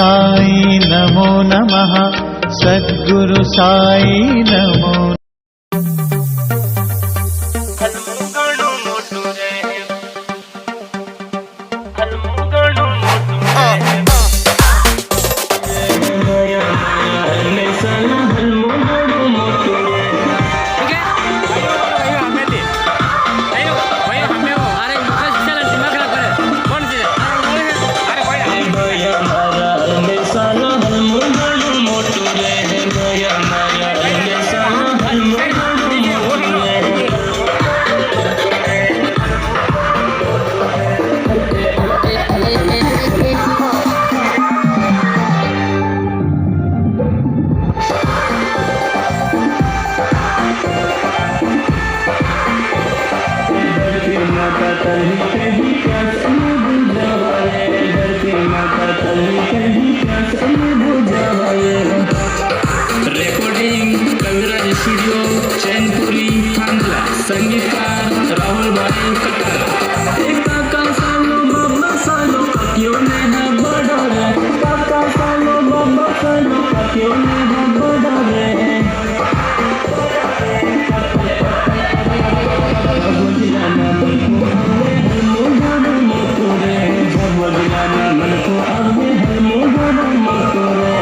साई नमो नमः, सद्गुरु साई नमो। रेकॉर्डिंग कविराज स्टूडियो चैनपुरी थांडला, संगीतकार राहुल भाई कटारा। काका सालो बाबा सालो क्यों ने है बड़ा रे, काका सालो बाबा सालो क्यों ने है बड़ा रे। मन को आवे हर मोहरा मतो रे।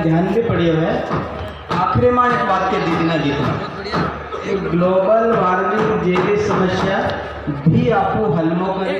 ध्यान भी पड़ी हुआ है। आखिरी में एक वाक्य दिखना एक ग्लोबल वार्मिंग जैसी समस्या भी आपको हल में करे।